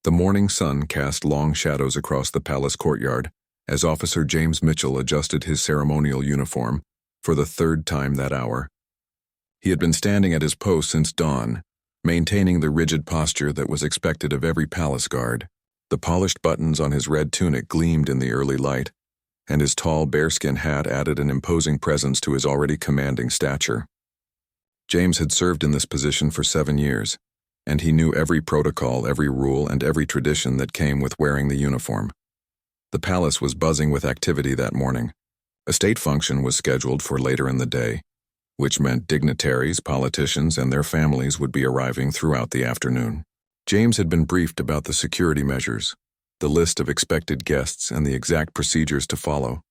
The morning sun cast long shadows across the palace courtyard as Officer James Mitchell adjusted his ceremonial uniform for the third time that hour. He had been standing at his post since dawn, maintaining the rigid posture that was expected of every palace guard. The polished buttons on his red tunic gleamed in the early light, and his tall bearskin hat added an imposing presence to his already commanding stature. James had served in this position for 7 years, and he knew every protocol, every rule, and every tradition that came with wearing the uniform. The palace was buzzing with activity that morning. A state function was scheduled for later in the day, which meant dignitaries, politicians, and their families would be arriving throughout the afternoon. James had been briefed about the security measures, the list of expected guests, and the exact procedures to follow.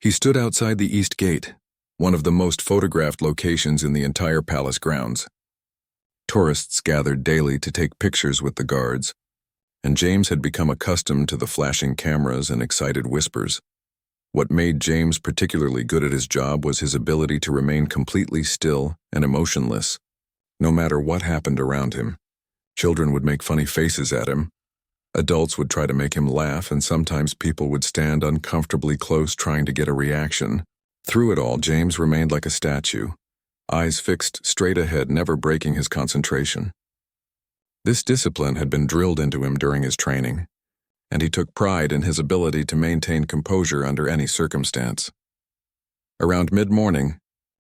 He stood outside the East Gate, one of the most photographed locations in the entire palace grounds. Tourists gathered daily to take pictures with the guards, and James had become accustomed to the flashing cameras and excited whispers. What made James particularly good at his job was his ability to remain completely still and emotionless, no matter what happened around him. Children would make funny faces at him. Adults would try to make him laugh, and sometimes people would stand uncomfortably close trying to get a reaction. Through it all, James remained like a statue, eyes fixed straight ahead, never breaking his concentration. This discipline had been drilled into him during his training, and he took pride in his ability to maintain composure under any circumstance. Around mid-morning,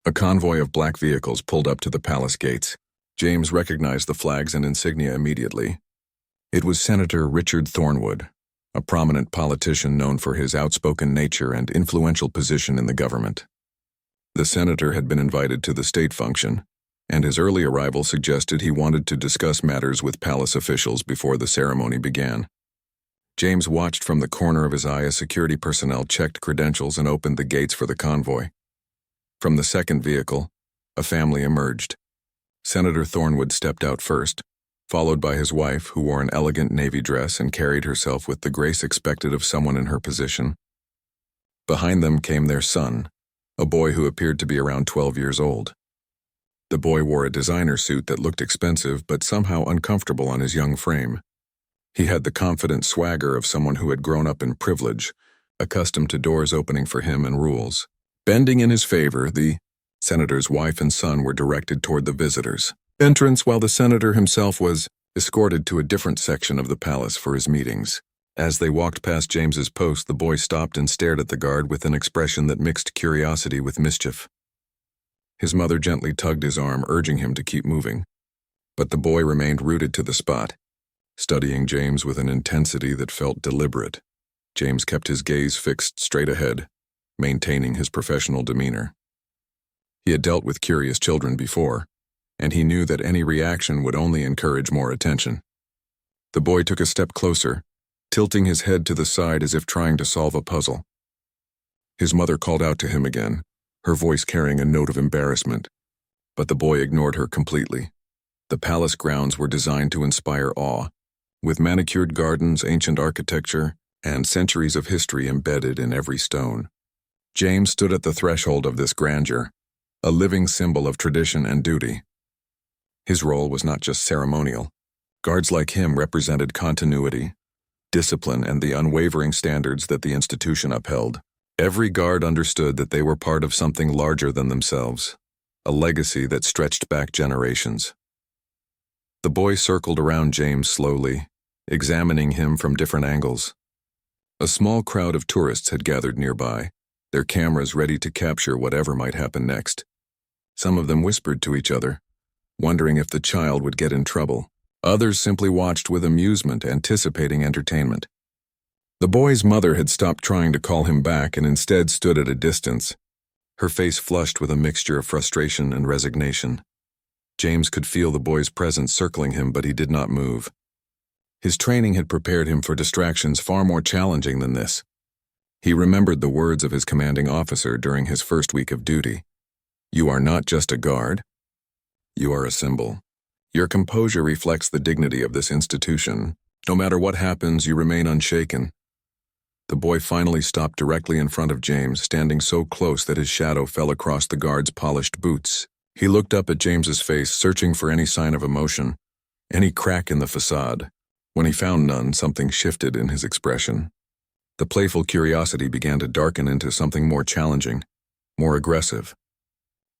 a convoy of black vehicles pulled up to the palace gates. James recognized the flags and insignia immediately. It was Senator Richard Thornwood, a prominent politician known for his outspoken nature and influential position in the government. The senator had been invited to the state function, and his early arrival suggested he wanted to discuss matters with palace officials before the ceremony began. James watched from the corner of his eye as security personnel checked credentials and opened the gates for the convoy. From the second vehicle, a family emerged. Senator Thornwood stepped out first, followed by his wife, who wore an elegant navy dress and carried herself with the grace expected of someone in her position. Behind them came their son, a boy who appeared to be around 12 years old. The boy wore a designer suit that looked expensive but somehow uncomfortable on his young frame. He had the confident swagger of someone who had grown up in privilege, accustomed to doors opening for him and rules. Bending in his favor, the senator's wife and son were directed toward the visitors' entrance, while the senator himself was escorted to a different section of the palace for his meetings. As they walked past James's post, the boy stopped and stared at the guard with an expression that mixed curiosity with mischief. His mother gently tugged his arm, urging him to keep moving, but the boy remained rooted to the spot, studying James with an intensity that felt deliberate. James kept his gaze fixed straight ahead, maintaining his professional demeanor. He had dealt with curious children before, and he knew that any reaction would only encourage more attention. The boy took a step closer, tilting his head to the side as if trying to solve a puzzle. His mother called out to him again, her voice carrying a note of embarrassment, but the boy ignored her completely. The palace grounds were designed to inspire awe, with manicured gardens, ancient architecture, and centuries of history embedded in every stone. James stood at the threshold of this grandeur, a living symbol of tradition and duty. His role was not just ceremonial. Guards like him represented continuity, discipline, and the unwavering standards that the institution upheld. Every guard understood that they were part of something larger than themselves, a legacy that stretched back generations. The boy circled around James slowly, examining him from different angles. A small crowd of tourists had gathered nearby, their cameras ready to capture whatever might happen next. Some of them whispered to each other, wondering if the child would get in trouble. Others simply watched with amusement, anticipating entertainment. The boy's mother had stopped trying to call him back and instead stood at a distance, her face flushed with a mixture of frustration and resignation. James could feel the boy's presence circling him, but he did not move. His training had prepared him for distractions far more challenging than this. He remembered the words of his commanding officer during his first week of duty. "You are not just a guard. You are a symbol. Your composure reflects the dignity of this institution. No matter what happens, you remain unshaken." The boy finally stopped directly in front of James, standing so close that his shadow fell across the guard's polished boots. He looked up at James's face, searching for any sign of emotion, any crack in the facade. When he found none, something shifted in his expression. The playful curiosity began to darken into something more challenging, more aggressive.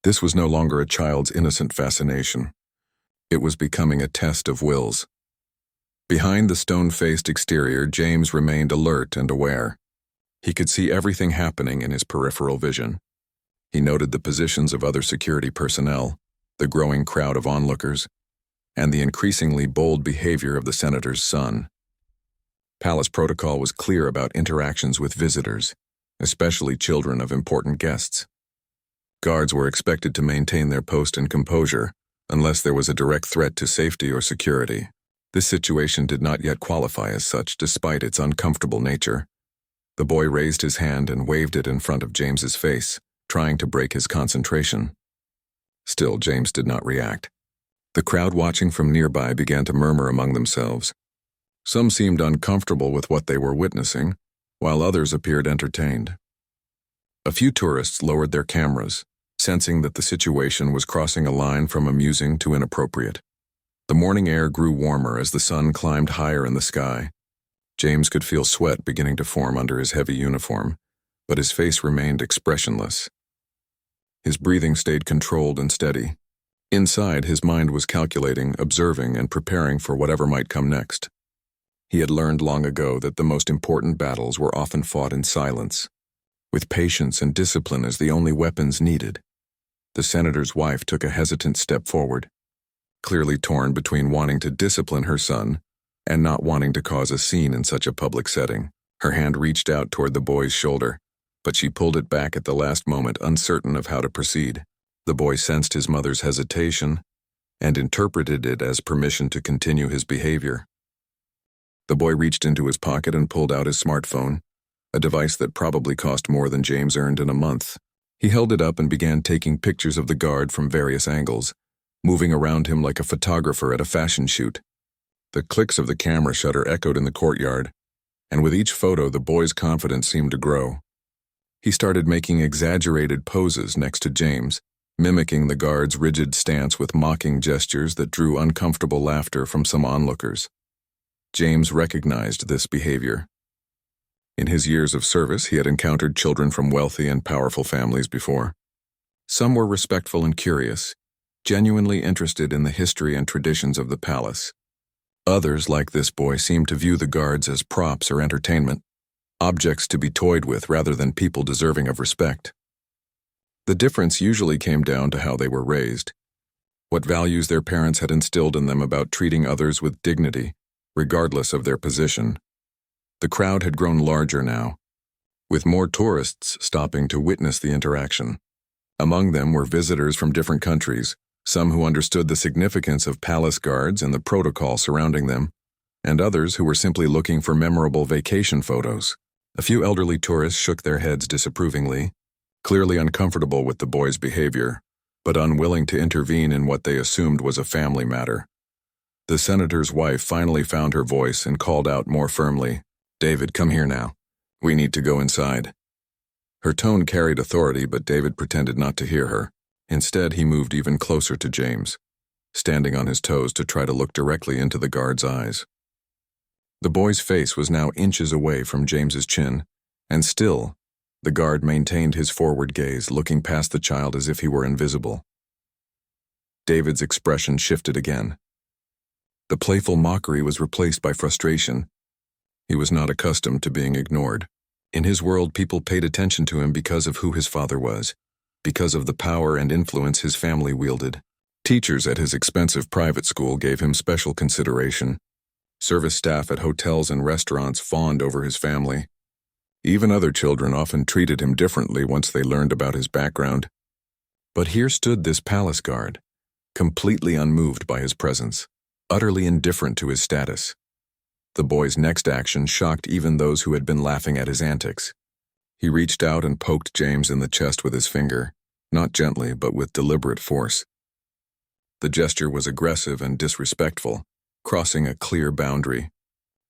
This was no longer a child's innocent fascination. It was becoming a test of wills. Behind the stone-faced exterior, James remained alert and aware. He could see everything happening in his peripheral vision. He noted the positions of other security personnel, the growing crowd of onlookers, and the increasingly bold behavior of the senator's son. Palace protocol was clear about interactions with visitors, especially children of important guests. Guards were expected to maintain their post and composure, unless there was a direct threat to safety or security. This situation did not yet qualify as such, despite its uncomfortable nature. The boy raised his hand and waved it in front of James's face, trying to break his concentration. Still, James did not react. The crowd watching from nearby began to murmur among themselves. Some seemed uncomfortable with what they were witnessing, while others appeared entertained. A few tourists lowered their cameras, sensing that the situation was crossing a line from amusing to inappropriate. The morning air grew warmer as the sun climbed higher in the sky. James could feel sweat beginning to form under his heavy uniform, but his face remained expressionless. His breathing stayed controlled and steady. Inside, his mind was calculating, observing, and preparing for whatever might come next. He had learned long ago that the most important battles were often fought in silence, with patience and discipline as the only weapons needed. The senator's wife took a hesitant step forward, clearly torn between wanting to discipline her son and not wanting to cause a scene in such a public setting. Her hand reached out toward the boy's shoulder, but she pulled it back at the last moment, uncertain of how to proceed. The boy sensed his mother's hesitation and interpreted it as permission to continue his behavior. The boy reached into his pocket and pulled out his smartphone, a device that probably cost more than James earned in a month. He held it up and began taking pictures of the guard from various angles, moving around him like a photographer at a fashion shoot. The clicks of the camera shutter echoed in the courtyard, and with each photo the boy's confidence seemed to grow. He started making exaggerated poses next to James, mimicking the guard's rigid stance with mocking gestures that drew uncomfortable laughter from some onlookers. James recognized this behavior. In his years of service, he had encountered children from wealthy and powerful families before. Some were respectful and curious, genuinely interested in the history and traditions of the palace. Others, like this boy, seemed to view the guards as props or entertainment, objects to be toyed with rather than people deserving of respect. The difference usually came down to how they were raised, what values their parents had instilled in them about treating others with dignity, regardless of their position. The crowd had grown larger now, with more tourists stopping to witness the interaction. Among them were visitors from different countries, some who understood the significance of palace guards and the protocol surrounding them, and others who were simply looking for memorable vacation photos. A few elderly tourists shook their heads disapprovingly, clearly uncomfortable with the boy's behavior, but unwilling to intervene in what they assumed was a family matter. The senator's wife finally found her voice and called out more firmly, "David, come here now. We need to go inside." Her tone carried authority, but David pretended not to hear her. Instead, he moved even closer to James, standing on his toes to try to look directly into the guard's eyes. The boy's face was now inches away from James's chin, and still, the guard maintained his forward gaze, looking past the child as if he were invisible. David's expression shifted again. The playful mockery was replaced by frustration. He was not accustomed to being ignored. In his world, people paid attention to him because of who his father was, because of the power and influence his family wielded. Teachers at his expensive private school gave him special consideration. Service staff at hotels and restaurants fawned over his family. Even other children often treated him differently once they learned about his background. But here stood this palace guard, completely unmoved by his presence, utterly indifferent to his status. The boy's next action shocked even those who had been laughing at his antics. He reached out and poked James in the chest with his finger, not gently but with deliberate force. The gesture was aggressive and disrespectful, crossing a clear boundary.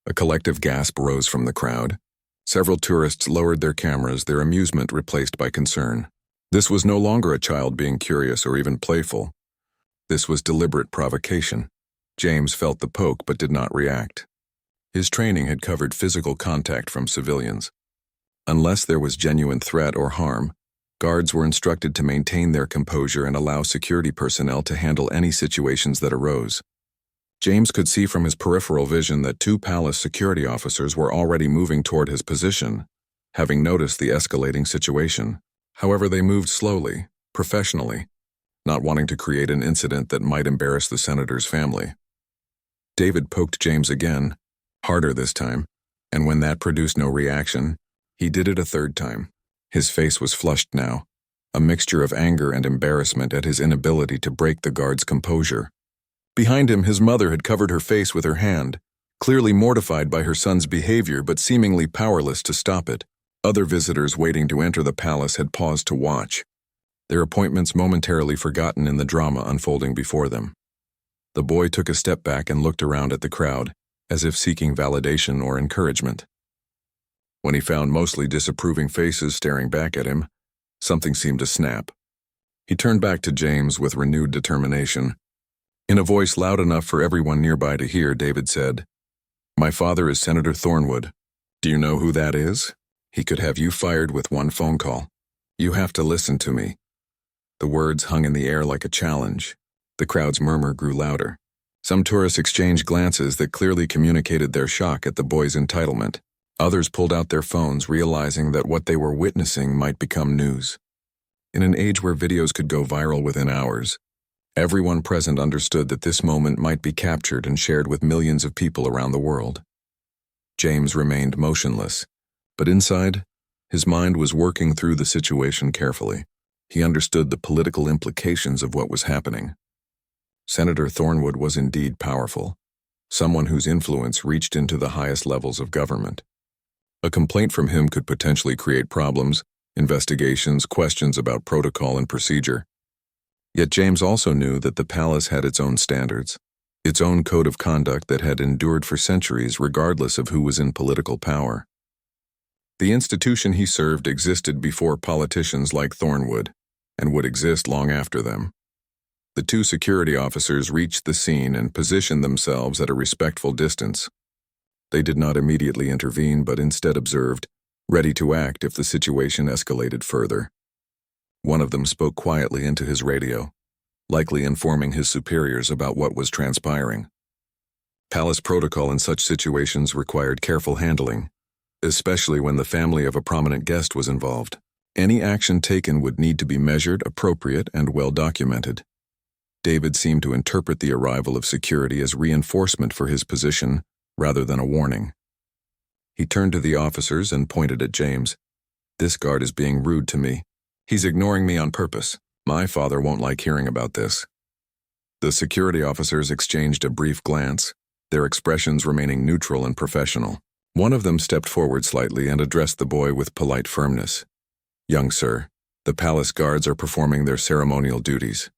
A collective gasp rose from the crowd. Several tourists lowered their cameras, their amusement replaced by concern. This was no longer a child being curious or even playful. This was deliberate provocation. James felt the poke but did not react. His training had covered physical contact from civilians. Unless there was genuine threat or harm, guards were instructed to maintain their composure and allow security personnel to handle any situations that arose. James could see from his peripheral vision that 2 palace security officers were already moving toward his position, having noticed the escalating situation. However, they moved slowly, professionally, not wanting to create an incident that might embarrass the senator's family. David poked James again, harder this time, and when that produced no reaction, he did it a 3rd time. His face was flushed now, a mixture of anger and embarrassment at his inability to break the guard's composure. Behind him, his mother had covered her face with her hand, clearly mortified by her son's behavior but seemingly powerless to stop it. Other visitors waiting to enter the palace had paused to watch, their appointments momentarily forgotten in the drama unfolding before them. The boy took a step back and looked around at the crowd, as if seeking validation or encouragement. When he found mostly disapproving faces staring back at him, something seemed to snap. He turned back to James with renewed determination. In a voice loud enough for everyone nearby to hear, David said, "My father is Senator Thornwood. Do you know who that is? He could have you fired with one phone call. You have to listen to me." The words hung in the air like a challenge. The crowd's murmur grew louder. Some tourists exchanged glances that clearly communicated their shock at the boy's entitlement. Others pulled out their phones, realizing that what they were witnessing might become news. In an age where videos could go viral within hours, everyone present understood that this moment might be captured and shared with millions of people around the world. James remained motionless, but inside, his mind was working through the situation carefully. He understood the political implications of what was happening. Senator Thornwood was indeed powerful, someone whose influence reached into the highest levels of government. A complaint from him could potentially create problems, investigations, questions about protocol and procedure. Yet James also knew that the palace had its own standards, its own code of conduct that had endured for centuries regardless of who was in political power. The institution he served existed before politicians like Thornwood, and would exist long after them. The 2 security officers reached the scene and positioned themselves at a respectful distance. They did not immediately intervene but instead observed, ready to act if the situation escalated further. One of them spoke quietly into his radio, likely informing his superiors about what was transpiring. Palace protocol in such situations required careful handling, especially when the family of a prominent guest was involved. Any action taken would need to be measured, appropriate, and well documented. David seemed to interpret the arrival of security as reinforcement for his position rather than a warning. He turned to the officers and pointed at James. "This guard is being rude to me. He's ignoring me on purpose. My father won't like hearing about this." The security officers exchanged a brief glance, their expressions remaining neutral and professional. One of them stepped forward slightly and addressed the boy with polite firmness. "Young sir, the palace guards are performing their ceremonial duties.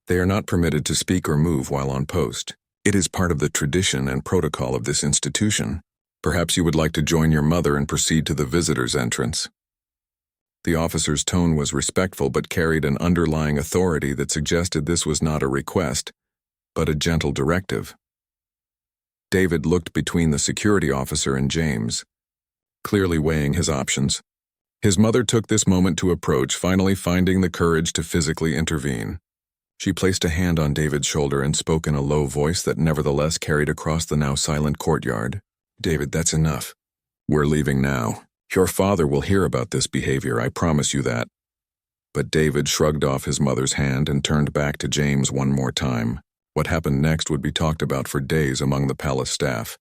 They are not permitted to speak or move while on post. It is part of the tradition and protocol of this institution. Perhaps you would like to join your mother and proceed to the visitor's entrance." The officer's tone was respectful but carried an underlying authority that suggested this was not a request, but a gentle directive. David looked between the security officer and James, clearly weighing his options. His mother took this moment to approach, finally finding the courage to physically intervene. She placed a hand on David's shoulder and spoke in a low voice that nevertheless carried across the now silent courtyard. "David, that's enough. We're leaving now. Your father will hear about this behavior, I promise you that." But David shrugged off his mother's hand and turned back to James one more time. What happened next would be talked about for days among the palace staff,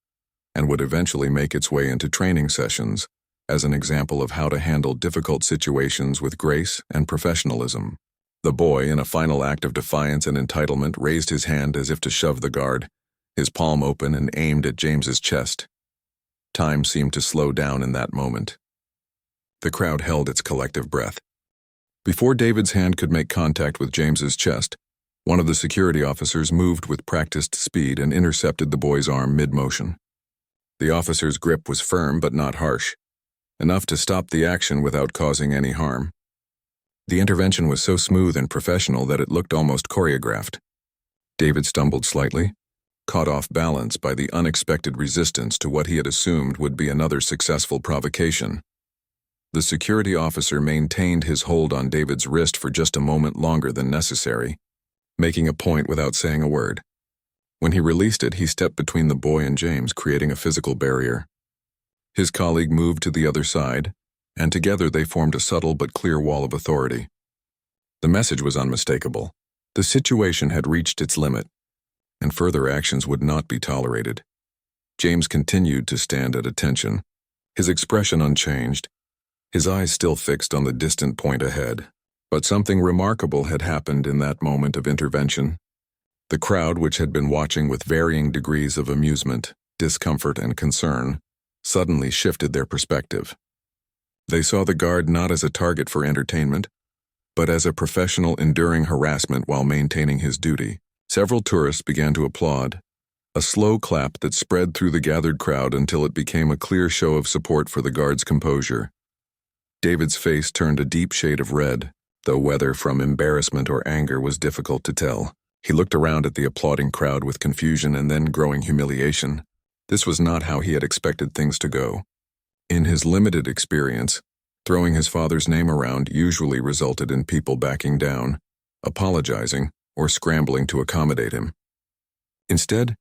and would eventually make its way into training sessions as an example of how to handle difficult situations with grace and professionalism. The boy, in a final act of defiance and entitlement, raised his hand as if to shove the guard, his palm open and aimed at James's chest. Time seemed to slow down in that moment. The crowd held its collective breath. Before David's hand could make contact with James's chest, one of the security officers moved with practiced speed and intercepted the boy's arm mid-motion. The officer's grip was firm but not harsh, enough to stop the action without causing any harm. The intervention was so smooth and professional that it looked almost choreographed. David stumbled slightly, caught off balance by the unexpected resistance to what he had assumed would be another successful provocation. The security officer maintained his hold on David's wrist for just a moment longer than necessary, making a point without saying a word. When he released it, he stepped between the boy and James, creating a physical barrier. His colleague moved to the other side, and together they formed a subtle but clear wall of authority. The message was unmistakable. The situation had reached its limit, and further actions would not be tolerated. James continued to stand at attention, his expression unchanged, his eyes still fixed on the distant point ahead. But something remarkable had happened in that moment of intervention. The crowd, which had been watching with varying degrees of amusement, discomfort, and concern, suddenly shifted their perspective. They saw the guard not as a target for entertainment, but as a professional enduring harassment while maintaining his duty. Several tourists began to applaud, a slow clap that spread through the gathered crowd until it became a clear show of support for the guard's composure. David's face turned a deep shade of red, though whether from embarrassment or anger was difficult to tell. He looked around at the applauding crowd with confusion and then growing humiliation. This was not how he had expected things to go. In his limited experience, throwing his father's name around usually resulted in people backing down, apologizing, or scrambling to accommodate him. Instead,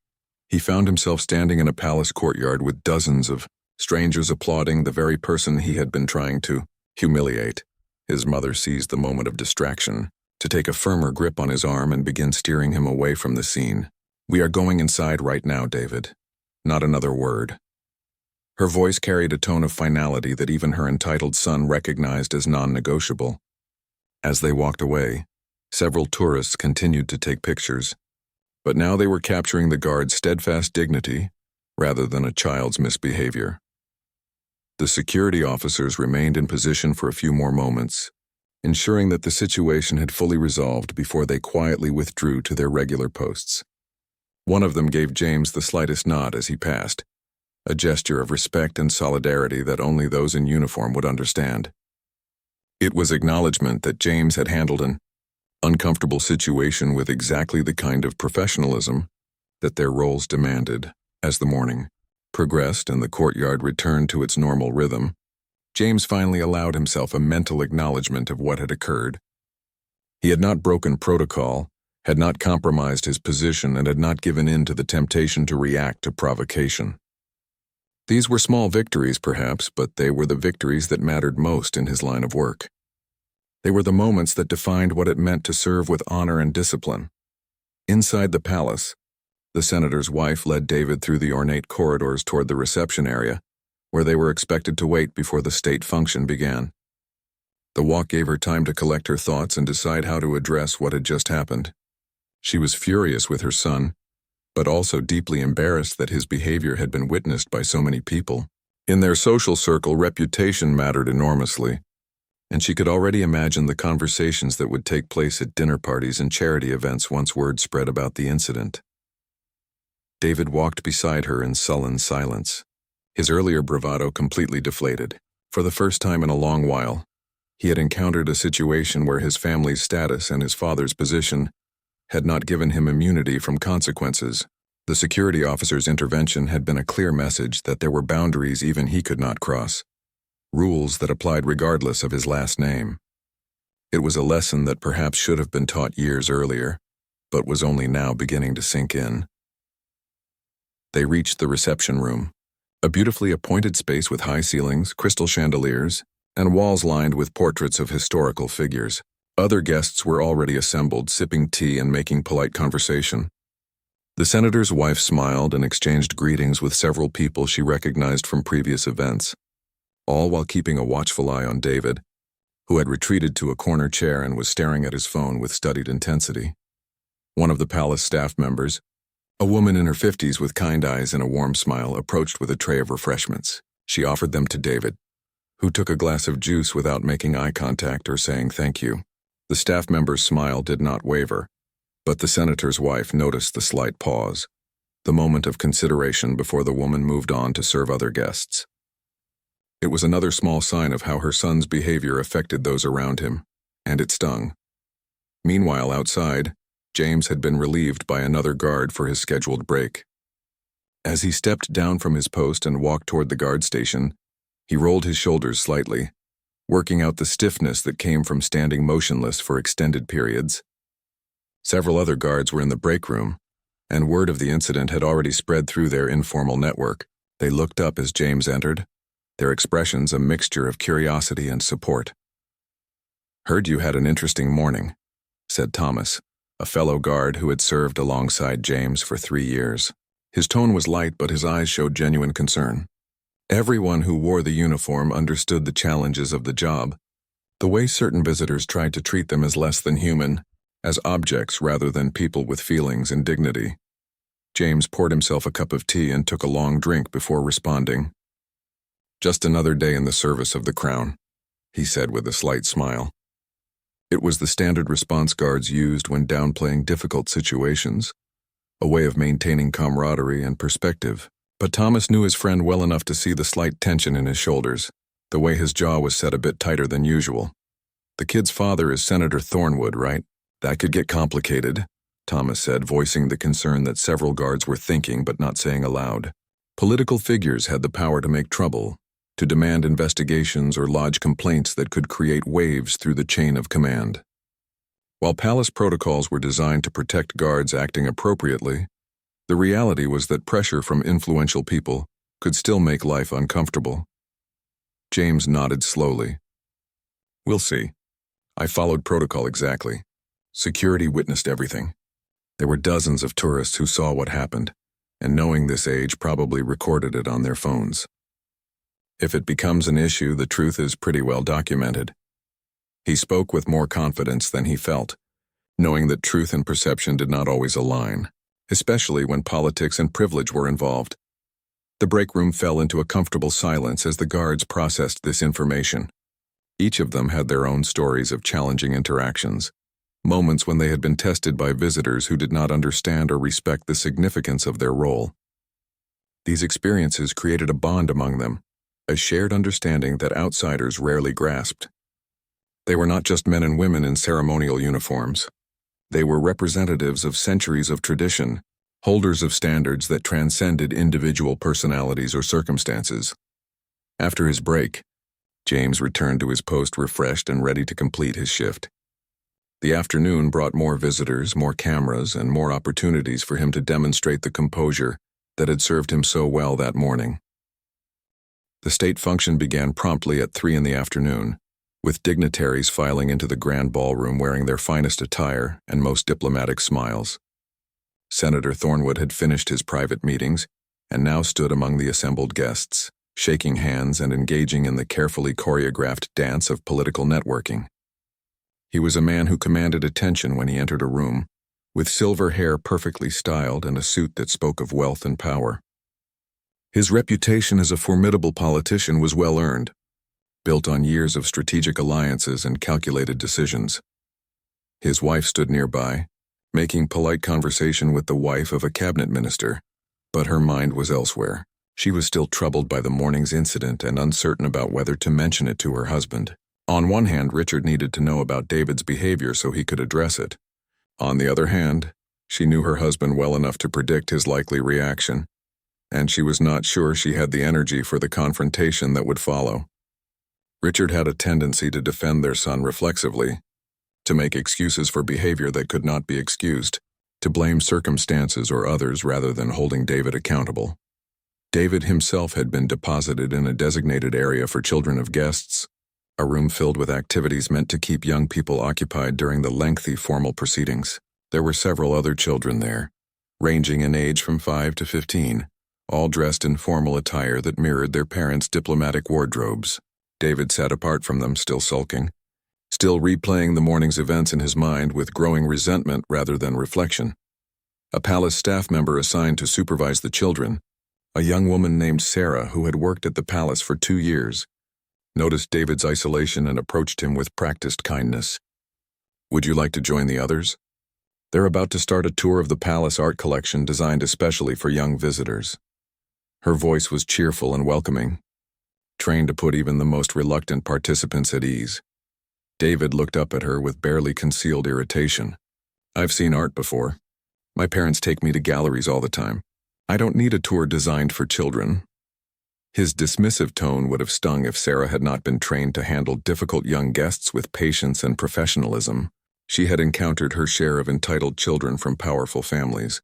he found himself standing in a palace courtyard with dozens of strangers applauding the very person he had been trying to humiliate. His mother seized the moment of distraction to take a firmer grip on his arm and begin steering him away from the scene. "We are going inside right now, David. Not another word." Her voice carried a tone of finality that even her entitled son recognized as non-negotiable. As they walked away, several tourists continued to take pictures, but now they were capturing the guard's steadfast dignity rather than a child's misbehavior. The security officers remained in position for a few more moments, ensuring that the situation had fully resolved before they quietly withdrew to their regular posts. One of them gave James the slightest nod as he passed, a gesture of respect and solidarity that only those in uniform would understand. It was acknowledgement that James had handled an uncomfortable situation with exactly the kind of professionalism that their roles demanded. As the morning progressed and the courtyard returned to its normal rhythm, James finally allowed himself a mental acknowledgement of what had occurred. He had not broken protocol, had not compromised his position, and had not given in to the temptation to react to provocation. These were small victories, perhaps, but they were the victories that mattered most in his line of work. They were the moments that defined what it meant to serve with honor and discipline. Inside the palace, the senator's wife led David through the ornate corridors toward the reception area, where they were expected to wait before the state function began. The walk gave her time to collect her thoughts and decide how to address what had just happened. She was furious with her son, but also deeply embarrassed that his behavior had been witnessed by so many people. In their social circle, reputation mattered enormously, and she could already imagine the conversations that would take place at dinner parties and charity events once word spread about the incident. David walked beside her in sullen silence, his earlier bravado completely deflated. For the first time in a long while, he had encountered a situation where his family's status and his father's position had not given him immunity from consequences. The security officer's intervention had been a clear message that there were boundaries even he could not cross, rules that applied regardless of his last name. It was a lesson that perhaps should have been taught years earlier, but was only now beginning to sink in. They reached the reception room, a beautifully appointed space with high ceilings, crystal chandeliers, and walls lined with portraits of historical figures. Other guests were already assembled, sipping tea and making polite conversation. The senator's wife smiled and exchanged greetings with several people she recognized from previous events, all while keeping a watchful eye on David, who had retreated to a corner chair and was staring at his phone with studied intensity. One of the palace staff members, a woman in her 50s with kind eyes and a warm smile, approached with a tray of refreshments. She offered them to David, who took a glass of juice without making eye contact or saying thank you. The staff member's smile did not waver, but the senator's wife noticed the slight pause, the moment of consideration before the woman moved on to serve other guests. It was another small sign of how her son's behavior affected those around him, and it stung. Meanwhile, outside, James had been relieved by another guard for his scheduled break. As he stepped down from his post and walked toward the guard station, he rolled his shoulders slightly, working out the stiffness that came from standing motionless for extended periods. Several other guards were in the break room, and word of the incident had already spread through their informal network. They looked up as James entered, their expressions a mixture of curiosity and support. "Heard you had an interesting morning," said Thomas, a fellow guard who had served alongside James for 3 years. His tone was light, but his eyes showed genuine concern. Everyone who wore the uniform understood the challenges of the job, the way certain visitors tried to treat them as less than human, as objects rather than people with feelings and dignity. James poured himself a cup of tea and took a long drink before responding. "Just another day in the service of the Crown," he said with a slight smile. It was the standard response guards used when downplaying difficult situations, a way of maintaining camaraderie and perspective. But Thomas knew his friend well enough to see the slight tension in his shoulders, the way his jaw was set a bit tighter than usual. "The kid's father is Senator Thornwood, right? That could get complicated," Thomas said, voicing the concern that several guards were thinking but not saying aloud. Political figures had the power to make trouble, to demand investigations or lodge complaints that could create waves through the chain of command. While palace protocols were designed to protect guards acting appropriately, the reality was that pressure from influential people could still make life uncomfortable. James nodded slowly. "We'll see. I followed protocol exactly. Security witnessed everything. There were dozens of tourists who saw what happened, and knowing this age probably recorded it on their phones. If it becomes an issue, the truth is pretty well documented." He spoke with more confidence than he felt, knowing that truth and perception did not always align, especially when politics and privilege were involved. The break room fell into a comfortable silence as the guards processed this information. Each of them had their own stories of challenging interactions, moments when they had been tested by visitors who did not understand or respect the significance of their role. These experiences created a bond among them, a shared understanding that outsiders rarely grasped. They were not just men and women in ceremonial uniforms. They were representatives of centuries of tradition, holders of standards that transcended individual personalities or circumstances. After his break, James returned to his post refreshed and ready to complete his shift. The afternoon brought more visitors, more cameras, and more opportunities for him to demonstrate the composure that had served him so well that morning. The state function began promptly at 3 in the afternoon, with dignitaries filing into the grand ballroom wearing their finest attire and most diplomatic smiles. Senator Thornwood had finished his private meetings and now stood among the assembled guests, shaking hands and engaging in the carefully choreographed dance of political networking. He was a man who commanded attention when he entered a room, with silver hair perfectly styled and a suit that spoke of wealth and power. His reputation as a formidable politician was well earned, built on years of strategic alliances and calculated decisions. His wife stood nearby, making polite conversation with the wife of a cabinet minister, but her mind was elsewhere. She was still troubled by the morning's incident and uncertain about whether to mention it to her husband. On one hand, Richard needed to know about David's behavior so he could address it. On the other hand, she knew her husband well enough to predict his likely reaction, and she was not sure she had the energy for the confrontation that would follow. Richard had a tendency to defend their son reflexively, to make excuses for behavior that could not be excused, to blame circumstances or others rather than holding David accountable. David himself had been deposited in a designated area for children of guests, a room filled with activities meant to keep young people occupied during the lengthy formal proceedings. There were several other children there, ranging in age from 5 to 15, all dressed in formal attire that mirrored their parents' diplomatic wardrobes. David sat apart from them, still sulking, still replaying the morning's events in his mind with growing resentment rather than reflection. A palace staff member assigned to supervise the children, a young woman named Sarah who had worked at the palace for 2 years, noticed David's isolation and approached him with practiced kindness. "Would you like to join the others? They're about to start a tour of the palace art collection designed especially for young visitors." Her voice was cheerful and welcoming, trained to put even the most reluctant participants at ease. David looked up at her with barely concealed irritation. I've seen art before. My parents take me to galleries all the time. I don't need a tour designed for children. His dismissive tone would have stung if Sarah had not been trained to handle difficult young guests with patience and professionalism. She had encountered her share of entitled children from powerful families,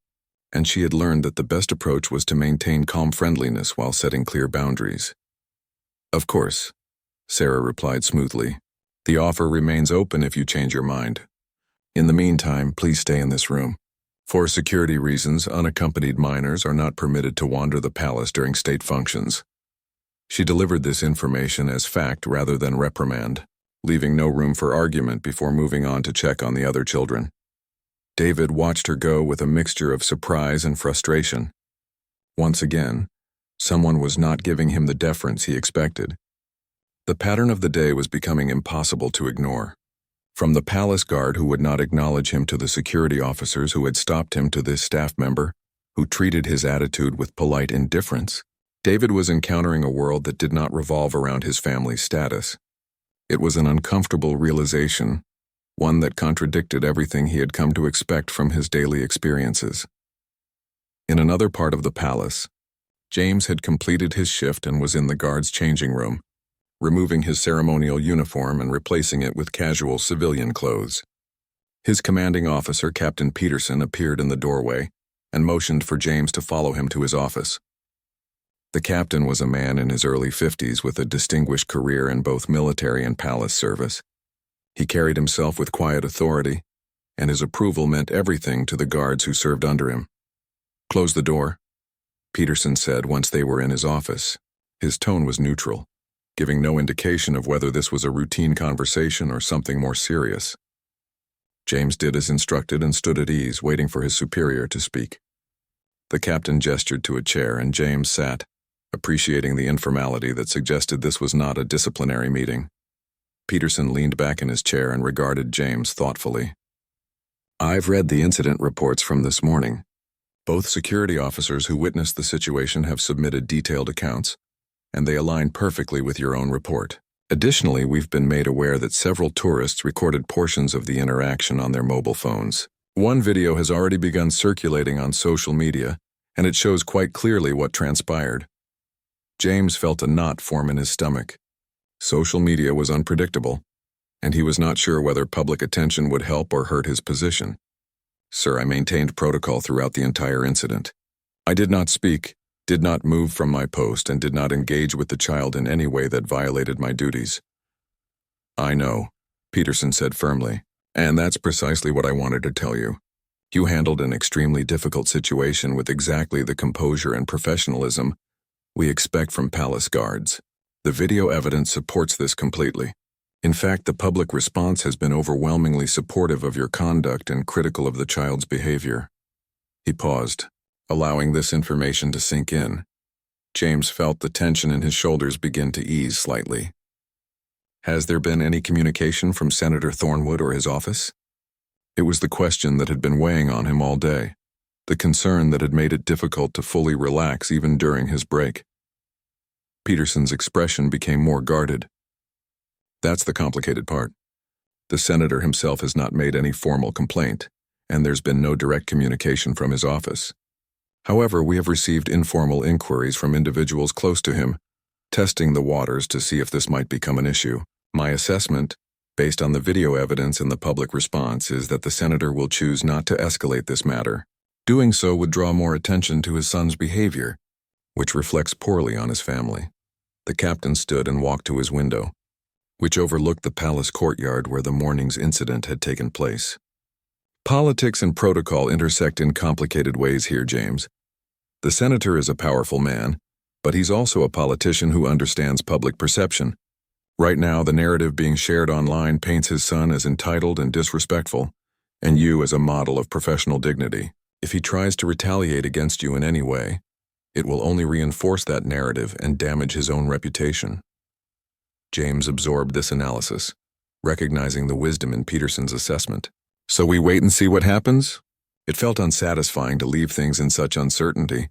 and she had learned that the best approach was to maintain calm friendliness while setting clear boundaries. "Of course," Sarah replied smoothly. "The offer remains open if you change your mind. In the meantime, please stay in this room. For security reasons, unaccompanied minors are not permitted to wander the palace during state functions." She delivered this information as fact rather than reprimand, leaving no room for argument before moving on to check on the other children. David watched her go with a mixture of surprise and frustration. Once again, someone was not giving him the deference he expected. The pattern of the day was becoming impossible to ignore. From the palace guard who would not acknowledge him to the security officers who had stopped him to this staff member, who treated his attitude with polite indifference, David was encountering a world that did not revolve around his family's status. It was an uncomfortable realization, one that contradicted everything he had come to expect from his daily experiences. In another part of the palace, James had completed his shift and was in the guard's changing room, removing his ceremonial uniform and replacing it with casual civilian clothes. His commanding officer, Captain Peterson, appeared in the doorway and motioned for James to follow him to his office. The captain was a man in his early 50s with a distinguished career in both military and palace service. He carried himself with quiet authority, and his approval meant everything to the guards who served under him. "Close the door," Peterson said once they were in his office. His tone was neutral, giving no indication of whether this was a routine conversation or something more serious. James did as instructed and stood at ease, waiting for his superior to speak. The captain gestured to a chair, and James sat, appreciating the informality that suggested this was not a disciplinary meeting. Peterson leaned back in his chair and regarded James thoughtfully. "I've read the incident reports from this morning. Both security officers who witnessed the situation have submitted detailed accounts, and they align perfectly with your own report. Additionally, we've been made aware that several tourists recorded portions of the interaction on their mobile phones. One video has already begun circulating on social media, and it shows quite clearly what transpired." James felt a knot form in his stomach. Social media was unpredictable, and he was not sure whether public attention would help or hurt his position. "Sir, I maintained protocol throughout the entire incident. I did not speak, did not move from my post, and did not engage with the child in any way that violated my duties." "I know," Peterson said firmly, "and that's precisely what I wanted to tell you. You handled an extremely difficult situation with exactly the composure and professionalism we expect from palace guards. The video evidence supports this completely. In fact, the public response has been overwhelmingly supportive of your conduct and critical of the child's behavior." He paused, allowing this information to sink in. James felt the tension in his shoulders begin to ease slightly. "Has there been any communication from Senator Thornwood or his office?" It was the question that had been weighing on him all day, the concern that had made it difficult to fully relax even during his break. Peterson's expression became more guarded. "That's the complicated part. The senator himself has not made any formal complaint, and there's been no direct communication from his office. However, we have received informal inquiries from individuals close to him, testing the waters to see if this might become an issue. My assessment, based on the video evidence and the public response, is that the senator will choose not to escalate this matter. Doing so would draw more attention to his son's behavior, which reflects poorly on his family." The captain stood and walked to his window, which overlooked the palace courtyard where the morning's incident had taken place. "Politics and protocol intersect in complicated ways here, James. The senator is a powerful man, but he's also a politician who understands public perception. Right now, the narrative being shared online paints his son as entitled and disrespectful, and you as a model of professional dignity. If he tries to retaliate against you in any way, it will only reinforce that narrative and damage his own reputation." James absorbed this analysis, recognizing the wisdom in Peterson's assessment. "So we wait and see what happens?" It felt unsatisfying to leave things in such uncertainty,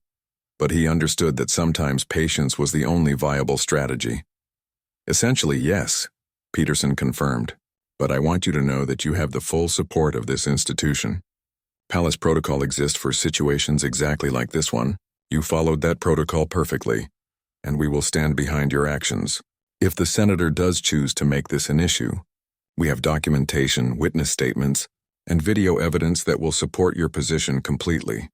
but he understood that sometimes patience was the only viable strategy. "Essentially, yes," Peterson confirmed, "but I want you to know that you have the full support of this institution." Palace protocol exists for situations exactly like this one. You followed that protocol perfectly, and we will stand behind your actions. If the senator does choose to make this an issue, we have documentation, witness statements, and video evidence that will support your position completely.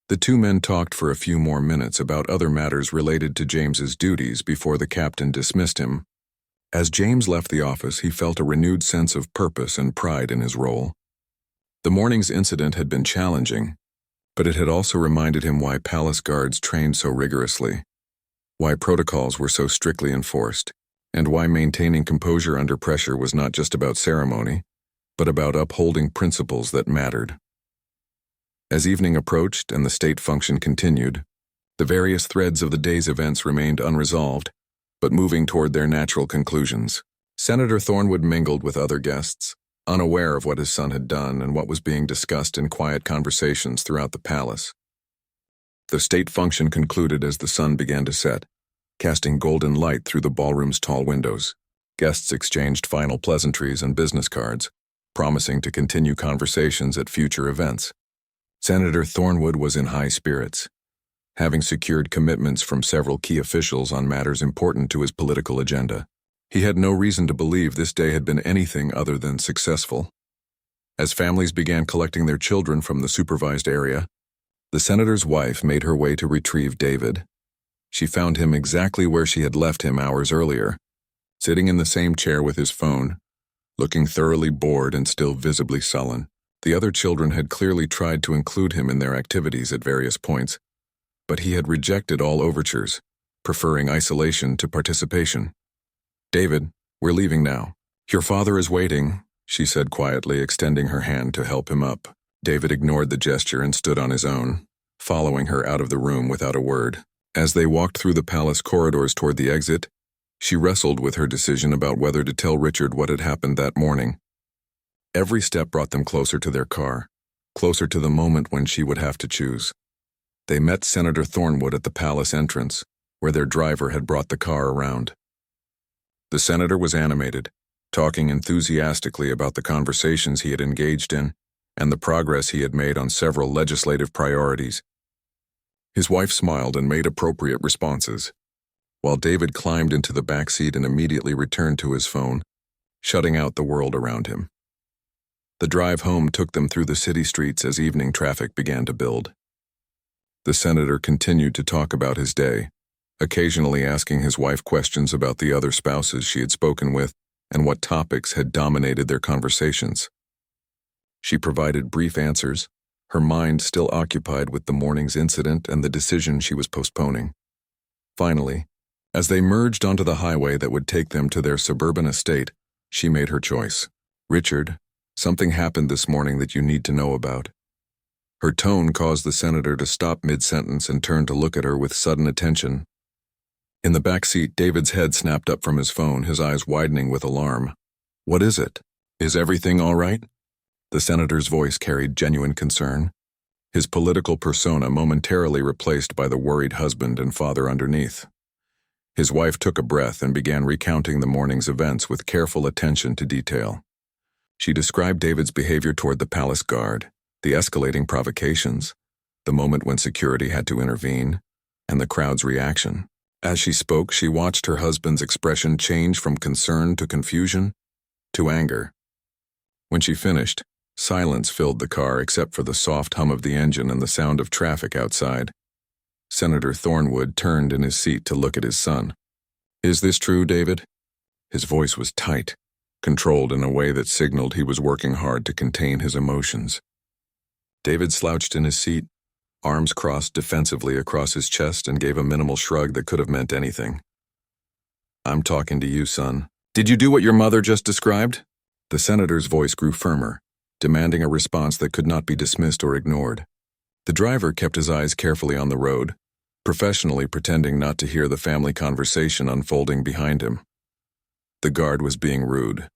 The two men talked for a few more minutes about other matters related to James's duties before the captain dismissed him. As James left the office, he felt a renewed sense of purpose and pride in his role. The morning's incident had been challenging, but it had also reminded him why palace guards trained so rigorously, why protocols were so strictly enforced, and why maintaining composure under pressure was not just about ceremony, but about upholding principles that mattered. As evening approached and the state function continued, the various threads of the day's events remained unresolved, but moving toward their natural conclusions. Senator Thornwood mingled with other guests, unaware of what his son had done and what was being discussed in quiet conversations throughout the palace. The state function concluded as the sun began to set, casting golden light through the ballroom's tall windows. Guests exchanged final pleasantries and business cards, promising to continue conversations at future events. Senator Thornwood was in high spirits, having secured commitments from several key officials on matters important to his political agenda. He had no reason to believe this day had been anything other than successful. As families began collecting their children from the supervised area, the senator's wife made her way to retrieve David. She found him exactly where she had left him hours earlier, sitting in the same chair with his phone, looking thoroughly bored and still visibly sullen. The other children had clearly tried to include him in their activities at various points, but he had rejected all overtures, preferring isolation to participation. "David, we're leaving now. Your father is waiting," she said quietly, extending her hand to help him up. David ignored the gesture and stood on his own, following her out of the room without a word. As they walked through the palace corridors toward the exit, she wrestled with her decision about whether to tell Richard what had happened that morning. Every step brought them closer to their car, closer to the moment when she would have to choose. They met Senator Thornwood at the palace entrance, where their driver had brought the car around. The senator was animated, talking enthusiastically about the conversations he had engaged in and the progress he had made on several legislative priorities. His wife smiled and made appropriate responses, while David climbed into the back seat and immediately returned to his phone, shutting out the world around him. The drive home took them through the city streets as evening traffic began to build. The senator continued to talk about his day, occasionally asking his wife questions about the other spouses she had spoken with and what topics had dominated their conversations. She provided brief answers, her mind still occupied with the morning's incident and the decision she was postponing. Finally, as they merged onto the highway that would take them to their suburban estate, she made her choice. "Richard, something happened this morning that you need to know about." Her tone caused the senator to stop mid-sentence and turn to look at her with sudden attention. In the back seat, David's head snapped up from his phone, his eyes widening with alarm. "What is it? Is everything all right?" The senator's voice carried genuine concern, his political persona momentarily replaced by the worried husband and father underneath. His wife took a breath and began recounting the morning's events with careful attention to detail. She described David's behavior toward the palace guard, the escalating provocations, the moment when security had to intervene, and the crowd's reaction. As she spoke, she watched her husband's expression change from concern to confusion to anger. When she finished, silence filled the car except for the soft hum of the engine and the sound of traffic outside. Senator Thornwood turned in his seat to look at his son. "Is this true, David?" His voice was tight, controlled in a way that signaled he was working hard to contain his emotions. David slouched in his seat, arms crossed defensively across his chest, and gave a minimal shrug that could have meant anything. "I'm talking to you, son. Did you do what your mother just described?" The senator's voice grew firmer, demanding a response that could not be dismissed or ignored. The driver kept his eyes carefully on the road, professionally pretending not to hear the family conversation unfolding behind him. "The guard was being rude,"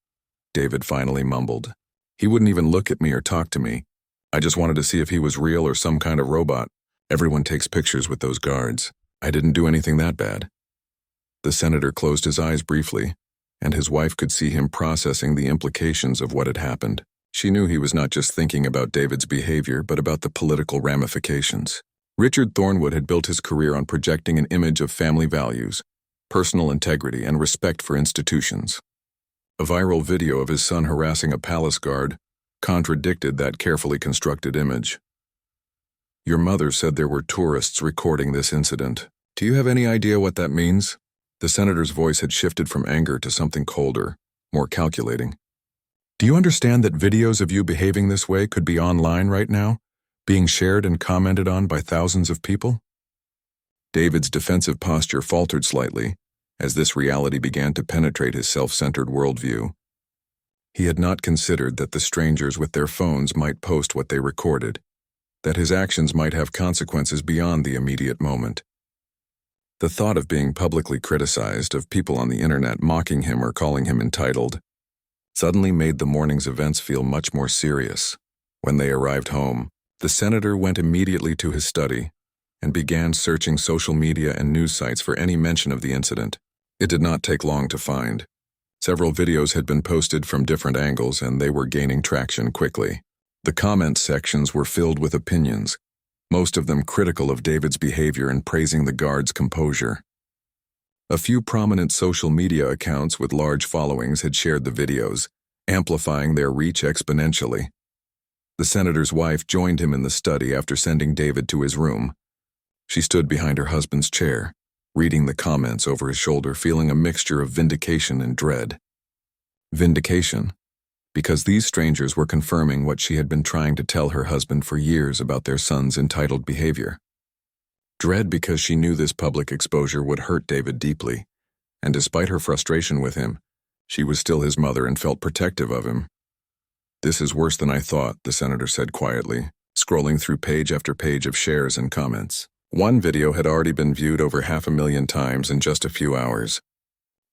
David finally mumbled. "He wouldn't even look at me or talk to me. I just wanted to see if he was real or some kind of robot. Everyone takes pictures with those guards. I didn't do anything that bad." The senator closed his eyes briefly, and his wife could see him processing the implications of what had happened. She knew he was not just thinking about David's behavior, but about the political ramifications. Richard Thornwood had built his career on projecting an image of family values, personal integrity, and respect for institutions. A viral video of his son harassing a palace guard contradicted that carefully constructed image. Your mother said there were tourists recording this incident. Do you have any idea what that means? The senator's voice had shifted from anger to something colder, more calculating. Do you understand that videos of you behaving this way could be online right now, being shared and commented on by thousands of people? David's defensive posture faltered slightly as this reality began to penetrate his self-centered worldview. He had not considered that the strangers with their phones might post what they recorded, that his actions might have consequences beyond the immediate moment. The thought of being publicly criticized, of people on the internet mocking him or calling him entitled, suddenly made the morning's events feel much more serious. When they arrived home, the senator went immediately to his study and began searching social media and news sites for any mention of the incident. It did not take long to find. Several videos had been posted from different angles, and they were gaining traction quickly. The comment sections were filled with opinions, most of them critical of David's behavior and praising the guard's composure. A few prominent social media accounts with large followings had shared the videos, amplifying their reach exponentially. The senator's wife joined him in the study after sending David to his room. She stood behind her husband's chair, reading the comments over his shoulder, feeling a mixture of vindication and dread. Vindication, because these strangers were confirming what she had been trying to tell her husband for years about their son's entitled behavior. Dread, because she knew this public exposure would hurt David deeply, and despite her frustration with him, she was still his mother and felt protective of him. This is worse than I thought, the senator said quietly, scrolling through page after page of shares and comments. One video had already been viewed over 500,000 times in just a few hours.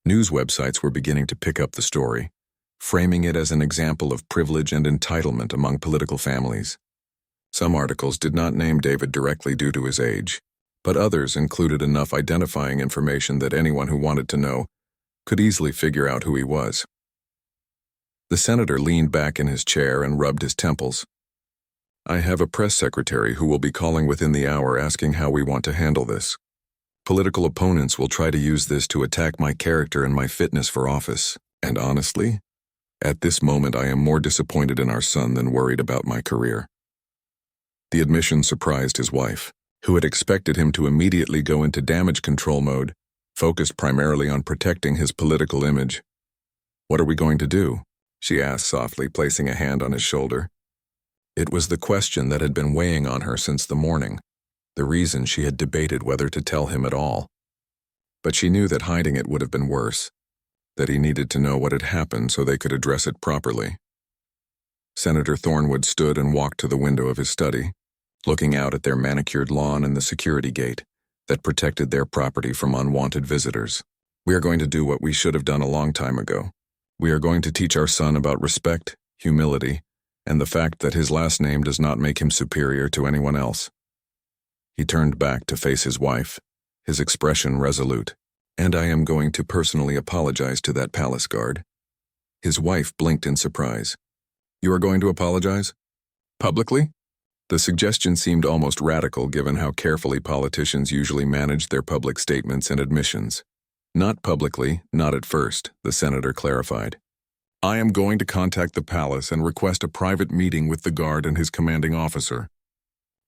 News websites were beginning to pick up the story, framing it as an example of privilege and entitlement among political families. Some articles did not name David directly due to his age, but others included enough identifying information that anyone who wanted to know could easily figure out who he was. The senator leaned back in his chair and rubbed his temples. I have a press secretary who will be calling within the hour asking how we want to handle this. Political opponents will try to use this to attack my character and my fitness for office, and honestly, at this moment I am more disappointed in our son than worried about my career. The admission surprised his wife, who had expected him to immediately go into damage control mode, focused primarily on protecting his political image. What are we going to do? She asked softly, placing a hand on his shoulder. It was the question that had been weighing on her since the morning, the reason she had debated whether to tell him at all. But she knew that hiding it would have been worse, that he needed to know what had happened so they could address it properly. Senator Thornwood stood and walked to the window of his study, looking out at their manicured lawn and the security gate that protected their property from unwanted visitors. We are going to do what we should have done a long time ago. We are going to teach our son about respect, humility, and the fact that his last name does not make him superior to anyone else. He turned back to face his wife, his expression resolute. And I am going to personally apologize to that palace guard. His wife blinked in surprise. You are going to apologize? Publicly? The suggestion seemed almost radical given how carefully politicians usually manage their public statements and admissions. Not publicly, not at first, the senator clarified. I am going to contact the palace and request a private meeting with the guard and his commanding officer.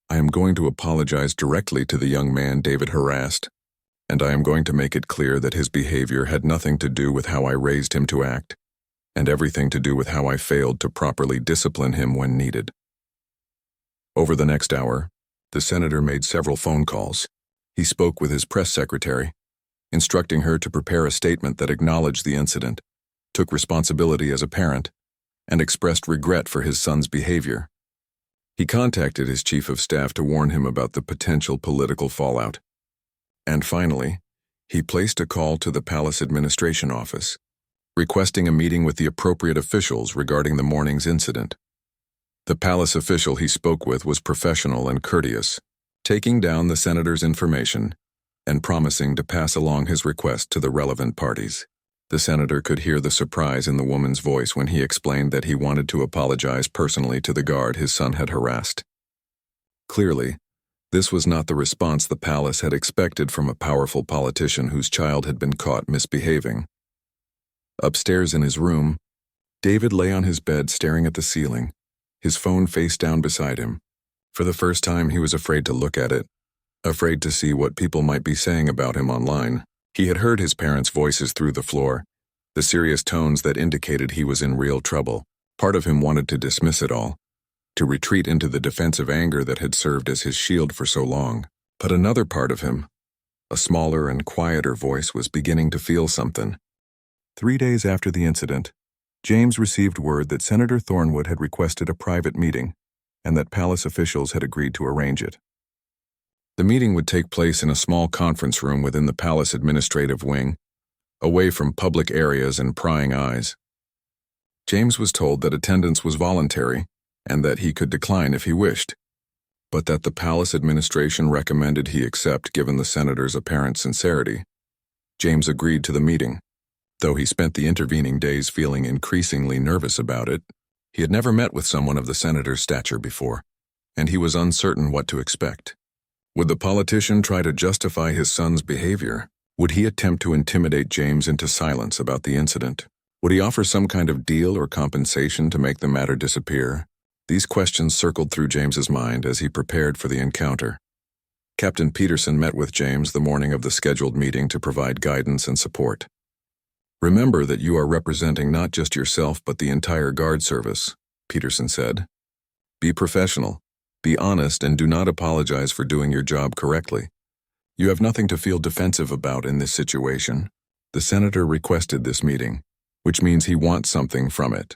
I am going to apologize directly to the young man David harassed, and I am going to make it clear that his behavior had nothing to do with how I raised him to act, and everything to do with how I failed to properly discipline him when needed. Over the next hour, the senator made several phone calls. He spoke with his press secretary, instructing her to prepare a statement that acknowledged the incident, took responsibility as a parent, and expressed regret for his son's behavior. He contacted his chief of staff to warn him about the potential political fallout. And finally, he placed a call to the palace administration office, requesting a meeting with the appropriate officials regarding the morning's incident. The palace official he spoke with was professional and courteous, taking down the senator's information and promising to pass along his request to the relevant parties. The senator could hear the surprise in the woman's voice when he explained that he wanted to apologize personally to the guard his son had harassed. Clearly, this was not the response the palace had expected from a powerful politician whose child had been caught misbehaving. Upstairs in his room, David lay on his bed staring at the ceiling, his phone face down beside him. For the first time, he was afraid to look at it, afraid to see what people might be saying about him online. He had heard his parents' voices through the floor, the serious tones that indicated he was in real trouble. Part of him wanted to dismiss it all, to retreat into the defensive anger that had served as his shield for so long. But another part of him, a smaller and quieter voice, was beginning to feel something. 3 days after the incident, James received word that Senator Thornwood had requested a private meeting, and that palace officials had agreed to arrange it. The meeting would take place in a small conference room within the palace administrative wing, away from public areas and prying eyes. James was told that attendance was voluntary and that he could decline if he wished, but that the palace administration recommended he accept given the senator's apparent sincerity. James agreed to the meeting. Though he spent the intervening days feeling increasingly nervous about it, he had never met with someone of the senator's stature before, and he was uncertain what to expect. Would the politician try to justify his son's behavior? Would he attempt to intimidate James into silence about the incident? Would he offer some kind of deal or compensation to make the matter disappear? These questions circled through James's mind as he prepared for the encounter. Captain Peterson met with James the morning of the scheduled meeting to provide guidance and support. "Remember that you are representing not just yourself but the entire guard service," Peterson said. "Be professional. Be honest and do not apologize for doing your job correctly. You have nothing to feel defensive about in this situation." The senator requested this meeting, which means he wants something from it.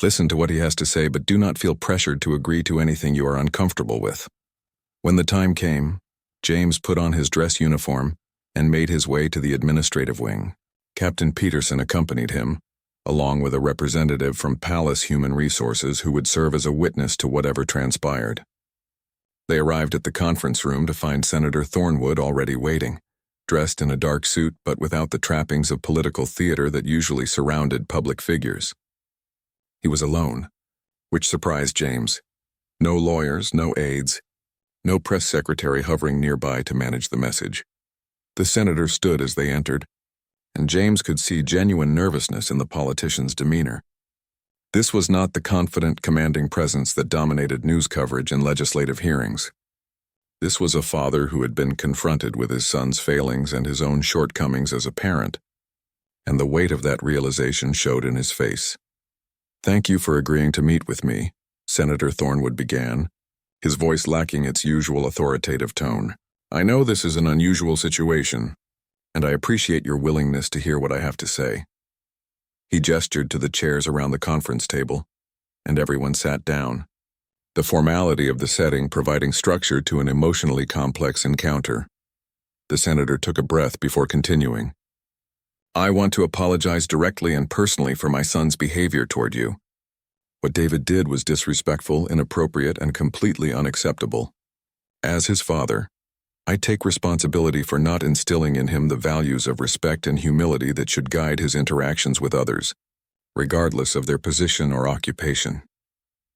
Listen to what he has to say, but do not feel pressured to agree to anything you are uncomfortable with. When the time came, James put on his dress uniform and made his way to the administrative wing. Captain Peterson accompanied him, along with a representative from Palace Human Resources who would serve as a witness to whatever transpired. They arrived at the conference room to find Senator Thornwood already waiting, dressed in a dark suit but without the trappings of political theater that usually surrounded public figures. He was alone, which surprised James. No lawyers, no aides, no press secretary hovering nearby to manage the message. The senator stood as they entered, and James could see genuine nervousness in the politician's demeanor. This was not the confident, commanding presence that dominated news coverage and legislative hearings. This was a father who had been confronted with his son's failings and his own shortcomings as a parent, and the weight of that realization showed in his face. "Thank you for agreeing to meet with me," Senator Thornwood began, his voice lacking its usual authoritative tone. "I know this is an unusual situation, and I appreciate your willingness to hear what I have to say." He gestured to the chairs around the conference table, and everyone sat down, the formality of the setting providing structure to an emotionally complex encounter. The senator took a breath before continuing. "I want to apologize directly and personally for my son's behavior toward you. What David did was disrespectful, inappropriate, and completely unacceptable. As his father, I take responsibility for not instilling in him the values of respect and humility that should guide his interactions with others, regardless of their position or occupation."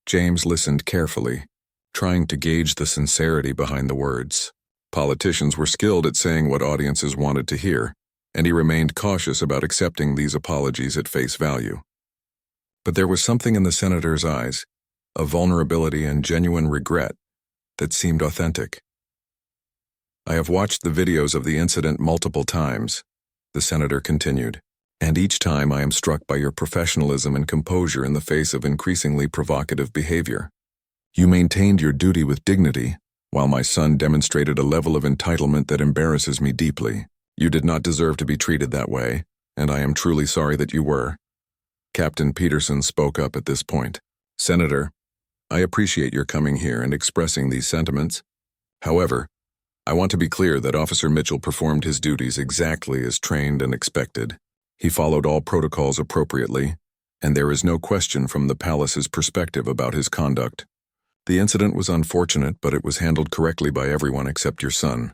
James listened carefully, trying to gauge the sincerity behind the words. Politicians were skilled at saying what audiences wanted to hear, and he remained cautious about accepting these apologies at face value. But there was something in the senator's eyes, a vulnerability and genuine regret, that seemed authentic. "I have watched the videos of the incident multiple times," the senator continued, "and each time I am struck by your professionalism and composure in the face of increasingly provocative behavior. You maintained your duty with dignity, while my son demonstrated a level of entitlement that embarrasses me deeply. You did not deserve to be treated that way, and I am truly sorry that you were." Captain Peterson spoke up at this point. "Senator, I appreciate your coming here and expressing these sentiments. However, I want to be clear that Officer Mitchell performed his duties exactly as trained and expected. He followed all protocols appropriately, and there is no question from the palace's perspective about his conduct. The incident was unfortunate, but it was handled correctly by everyone except your son."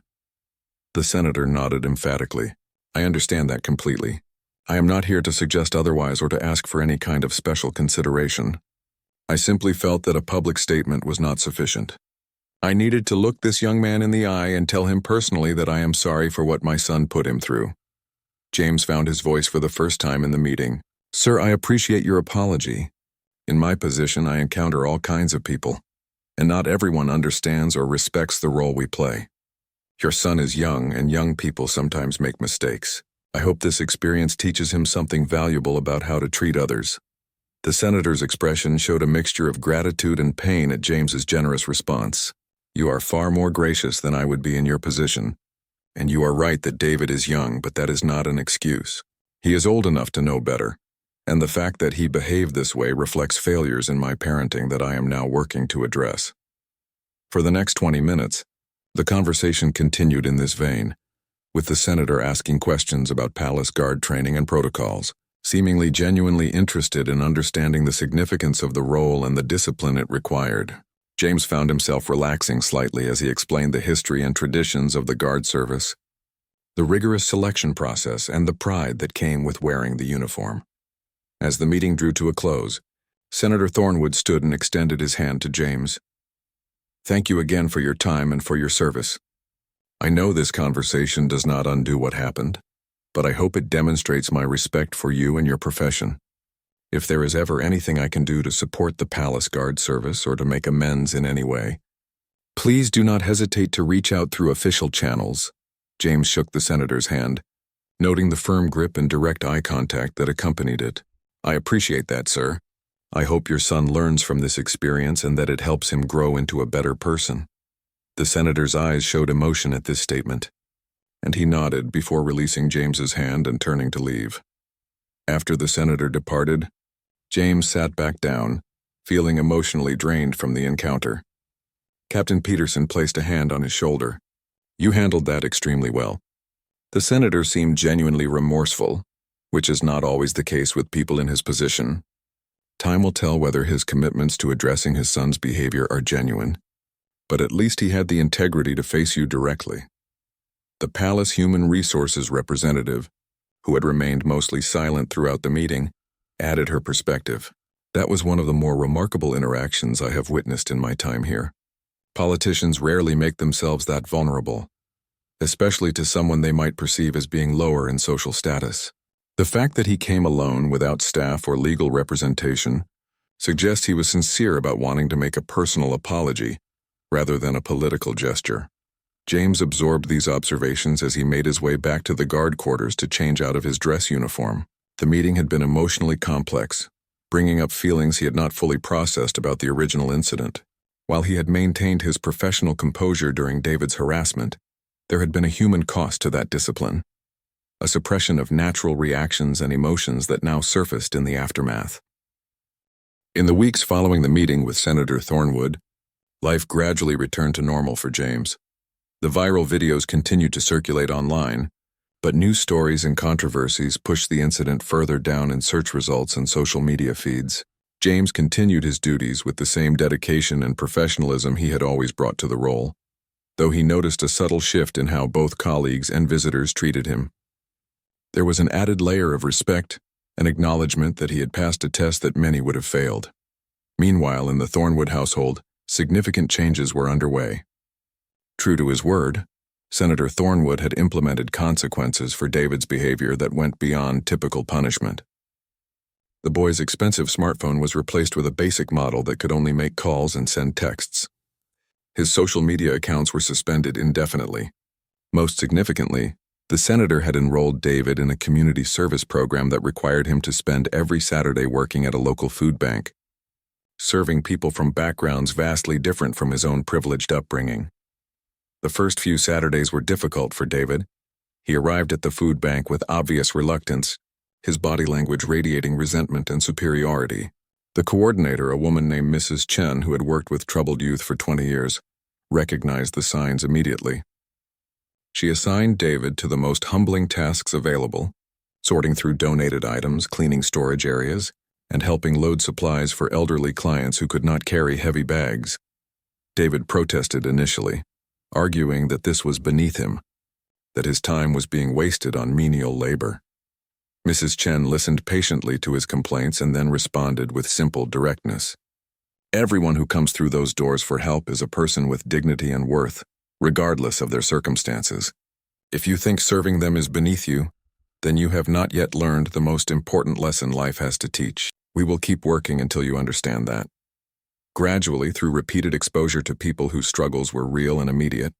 The senator nodded emphatically. "I understand that completely. I am not here to suggest otherwise or to ask for any kind of special consideration. I simply felt that a public statement was not sufficient. I needed to look this young man in the eye and tell him personally that I am sorry for what my son put him through. James found his voice for the first time in the meeting. Sir, I appreciate your apology. In my position, I encounter all kinds of people, and not everyone understands or respects the role we play. Your son is young, and young people sometimes make mistakes. I hope this experience teaches him something valuable about how to treat others. The senator's expression showed a mixture of gratitude and pain at James's generous response. You are far more gracious than I would be in your position. And you are right that David is young, but that is not an excuse. He is old enough to know better. And the fact that he behaved this way reflects failures in my parenting that I am now working to address. For the next 20 minutes, the conversation continued in this vein, with the senator asking questions about palace guard training and protocols, seemingly genuinely interested in understanding the significance of the role and the discipline it required. James found himself relaxing slightly as he explained the history and traditions of the guard service, the rigorous selection process, and the pride that came with wearing the uniform. As the meeting drew to a close, Senator Thornwood stood and extended his hand to James. Thank you again for your time and for your service. I know this conversation does not undo what happened, but I hope it demonstrates my respect for you and your profession. If there is ever anything I can do to support the Palace Guard Service or to make amends in any way, please do not hesitate to reach out through official channels. James shook the senator's hand, noting the firm grip and direct eye contact that accompanied it. I appreciate that, sir. I hope your son learns from this experience and that it helps him grow into a better person. The senator's eyes showed emotion at this statement, and he nodded before releasing James's hand and turning to leave. After the senator departed, James sat back down, feeling emotionally drained from the encounter. Captain Peterson placed a hand on his shoulder. You handled that extremely well. The senator seemed genuinely remorseful, which is not always the case with people in his position. Time will tell whether his commitments to addressing his son's behavior are genuine, but at least he had the integrity to face you directly. The Palace Human Resources representative, who had remained mostly silent throughout the meeting, added her perspective. That was one of the more remarkable interactions I have witnessed in my time here. Politicians rarely make themselves that vulnerable, especially to someone they might perceive as being lower in social status. The fact that he came alone without staff or legal representation suggests he was sincere about wanting to make a personal apology rather than a political gesture. James absorbed these observations as he made his way back to the guard quarters to change out of his dress uniform. The meeting had been emotionally complex, bringing up feelings he had not fully processed about the original incident. While he had maintained his professional composure during David's harassment, there had been a human cost to that discipline, a suppression of natural reactions and emotions that now surfaced in the aftermath. In the weeks following the meeting with Senator Thornwood, life gradually returned to normal for James. The viral videos continued to circulate online, but news stories and controversies pushed the incident further down in search results and social media feeds. James continued his duties with the same dedication and professionalism he had always brought to the role, though he noticed a subtle shift in how both colleagues and visitors treated him. There was an added layer of respect, an acknowledgement that he had passed a test that many would have failed. Meanwhile, in the Thornwood household, significant changes were underway. True to his word, Senator Thornwood had implemented consequences for David's behavior that went beyond typical punishment. The boy's expensive smartphone was replaced with a basic model that could only make calls and send texts. His social media accounts were suspended indefinitely. Most significantly, the senator had enrolled David in a community service program that required him to spend every Saturday working at a local food bank, serving people from backgrounds vastly different from his own privileged upbringing. The first few Saturdays were difficult for David. He arrived at the food bank with obvious reluctance, his body language radiating resentment and superiority. The coordinator, a woman named Mrs. Chen, who had worked with troubled youth for 20 years, recognized the signs immediately. She assigned David to the most humbling tasks available, sorting through donated items, cleaning storage areas, and helping load supplies for elderly clients who could not carry heavy bags. David protested initially, arguing that this was beneath him, that his time was being wasted on menial labor. Mrs. Chen listened patiently to his complaints and then responded with simple directness. Everyone who comes through those doors for help is a person with dignity and worth, regardless of their circumstances. If you think serving them is beneath you, then you have not yet learned the most important lesson life has to teach. We will keep working until you understand that. Gradually, through repeated exposure to people whose struggles were real and immediate,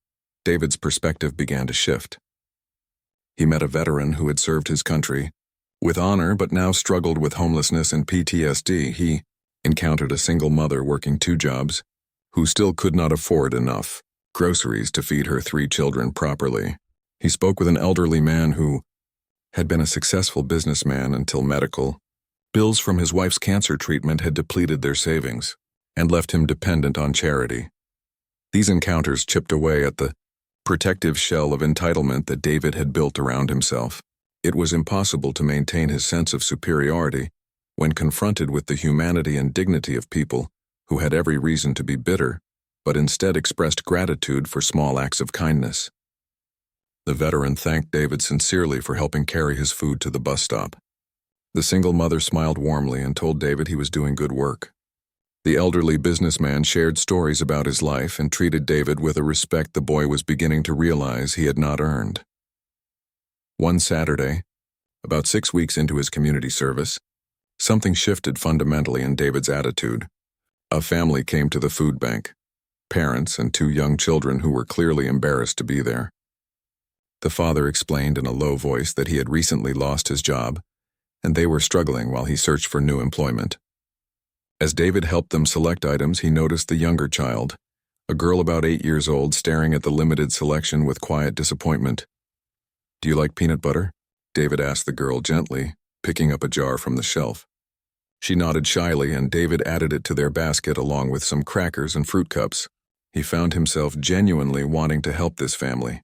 David's perspective began to shift. He met a veteran who had served his country with honor but now struggled with homelessness and PTSD. He encountered a single mother working 2 jobs who still could not afford enough groceries to feed her 3 children properly. He spoke with an elderly man who had been a successful businessman until medical bills from his wife's cancer treatment had depleted their savings and left him dependent on charity. These encounters chipped away at the protective shell of entitlement that David had built around himself. It was impossible to maintain his sense of superiority when confronted with the humanity and dignity of people who had every reason to be bitter, but instead expressed gratitude for small acts of kindness. The veteran thanked David sincerely for helping carry his food to the bus stop. The single mother smiled warmly and told David he was doing good work. The elderly businessman shared stories about his life and treated David with a respect the boy was beginning to realize he had not earned. One Saturday, about 6 weeks into his community service, something shifted fundamentally in David's attitude. A family came to the food bank, parents and 2 young children who were clearly embarrassed to be there. The father explained in a low voice that he had recently lost his job, and they were struggling while he searched for new employment. As David helped them select items, he noticed the younger child, a girl about 8 years old, staring at the limited selection with quiet disappointment. "Do you like peanut butter?" David asked the girl gently, picking up a jar from the shelf. She nodded shyly, and David added it to their basket along with some crackers and fruit cups. He found himself genuinely wanting to help this family,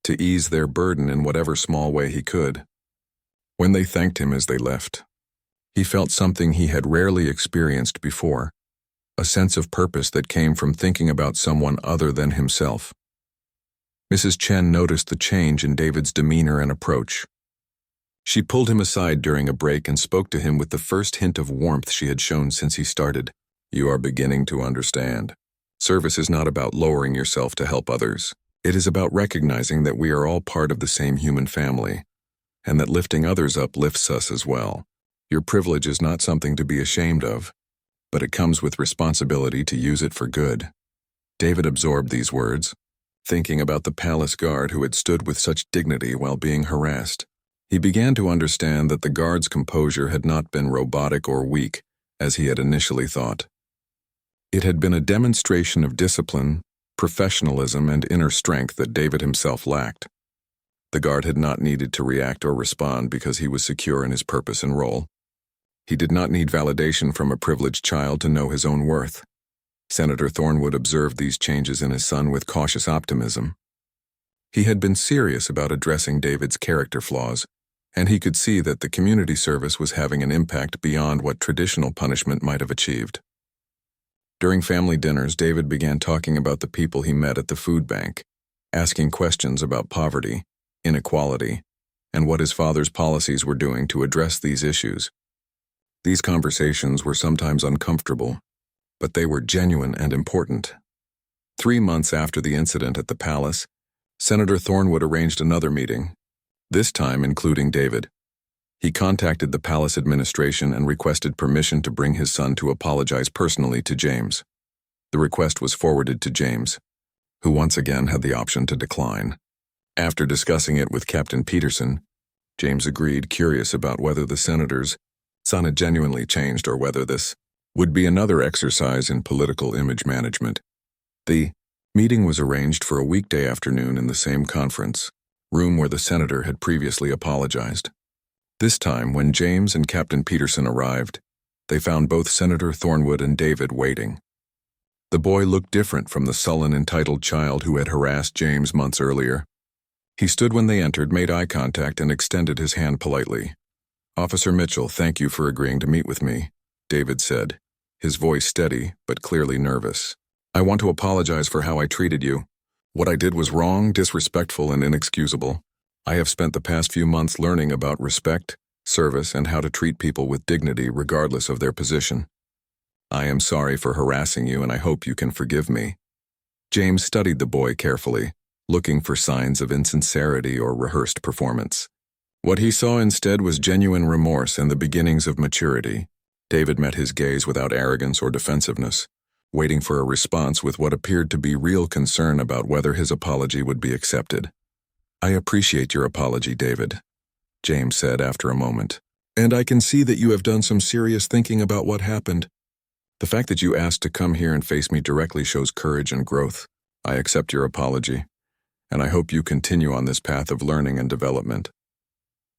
to ease their burden in whatever small way he could. When they thanked him as they left, he felt something he had rarely experienced before, a sense of purpose that came from thinking about someone other than himself. Mrs. Chen noticed the change in David's demeanor and approach. She pulled him aside during a break and spoke to him with the first hint of warmth she had shown since he started. "You are beginning to understand. Service is not about lowering yourself to help others. It is about recognizing that we are all part of the same human family, and that lifting others up lifts us as well. Your privilege is not something to be ashamed of, but it comes with responsibility to use it for good." David absorbed these words, thinking about the palace guard who had stood with such dignity while being harassed. He began to understand that the guard's composure had not been robotic or weak, as he had initially thought. It had been a demonstration of discipline, professionalism, and inner strength that David himself lacked. The guard had not needed to react or respond because he was secure in his purpose and role. He did not need validation from a privileged child to know his own worth. Senator Thornwood observed these changes in his son with cautious optimism. He had been serious about addressing David's character flaws, and he could see that the community service was having an impact beyond what traditional punishment might have achieved. During family dinners, David began talking about the people he met at the food bank, asking questions about poverty, inequality, and what his father's policies were doing to address these issues. These conversations were sometimes uncomfortable, but they were genuine and important. 3 months after the incident at the palace, Senator Thornwood arranged another meeting, this time including David. He contacted the palace administration and requested permission to bring his son to apologize personally to James. The request was forwarded to James, who once again had the option to decline. After discussing it with Captain Peterson, James agreed, curious about whether the senator's son had genuinely changed or whether this would be another exercise in political image management. The meeting was arranged for a weekday afternoon in the same conference room where the senator had previously apologized. This time, when James and Captain Peterson arrived, they found both Senator Thornwood and David waiting. The boy looked different from the sullen, entitled child who had harassed James months earlier. He stood when they entered, made eye contact, and extended his hand politely. "Officer Mitchell, thank you for agreeing to meet with me," David said, his voice steady but clearly nervous. "I want to apologize for how I treated you. What I did was wrong, disrespectful, and inexcusable. I have spent the past few months learning about respect, service, and how to treat people with dignity regardless of their position. I am sorry for harassing you, and I hope you can forgive me. James studied the boy carefully, looking for signs of insincerity or rehearsed performance. What he saw instead was genuine remorse and the beginnings of maturity. David met his gaze without arrogance or defensiveness, waiting for a response with what appeared to be real concern about whether his apology would be accepted. "I appreciate your apology, David," James said after a moment. "And I can see that you have done some serious thinking about what happened. The fact that you asked to come here and face me directly shows courage and growth. I accept your apology, and I hope you continue on this path of learning and development."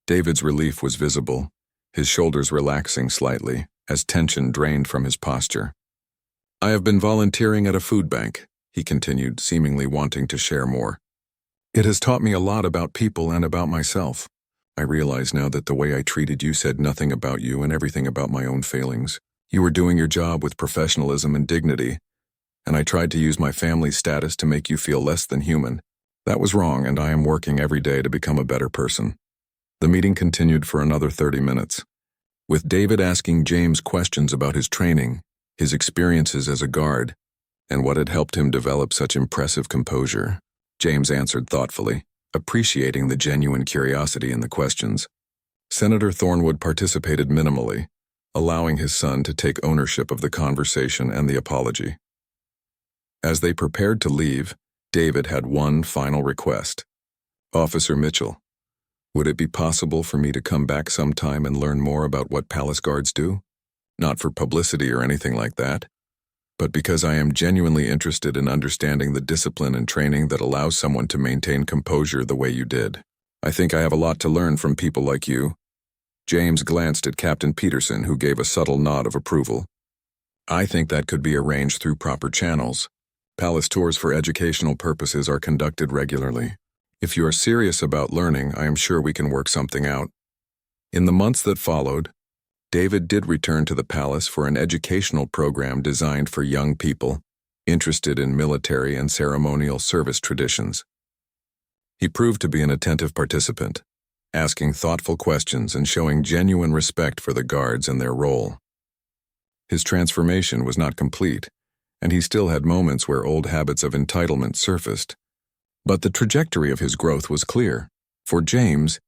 David's relief was visible, his shoulders relaxing slightly as tension drained from his posture. "I have been volunteering at a food bank," he continued, seemingly wanting to share more. "It has taught me a lot about people and about myself. I realize now that the way I treated you said nothing about you and everything about my own failings. You were doing your job with professionalism and dignity, and I tried to use my family's status to make you feel less than human. That was wrong, and I am working every day to become a better person." The meeting continued for another 30 minutes, with David asking James questions about his training, his experiences as a guard, and what had helped him develop such impressive composure. James answered thoughtfully, appreciating the genuine curiosity in the questions. Senator Thornwood participated minimally, allowing his son to take ownership of the conversation and the apology. As they prepared to leave, David had one final request. "Officer Mitchell, would it be possible for me to come back sometime and learn more about what palace guards do? Not for publicity or anything like that, but because I am genuinely interested in understanding the discipline and training that allows someone to maintain composure the way you did. I think I have a lot to learn from people like you." James glanced at Captain Peterson, who gave a subtle nod of approval. "I think that could be arranged through proper channels. Palace tours for educational purposes are conducted regularly. If you are serious about learning, I am sure we can work something out." In the months that followed, David did return to the palace for an educational program designed for young people interested in military and ceremonial service traditions. He proved to be an attentive participant, asking thoughtful questions and showing genuine respect for the guards and their role. His transformation was not complete, and he still had moments where old habits of entitlement surfaced. But the trajectory of his growth was clear. For James,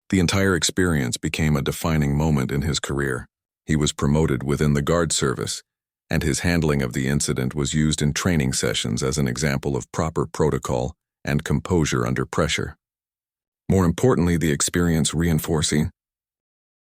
the entire experience became a defining moment in his career. He was promoted within the guard service, and his handling of the incident was used in training sessions as an example of proper protocol and composure under pressure. More importantly, the experience reinforcing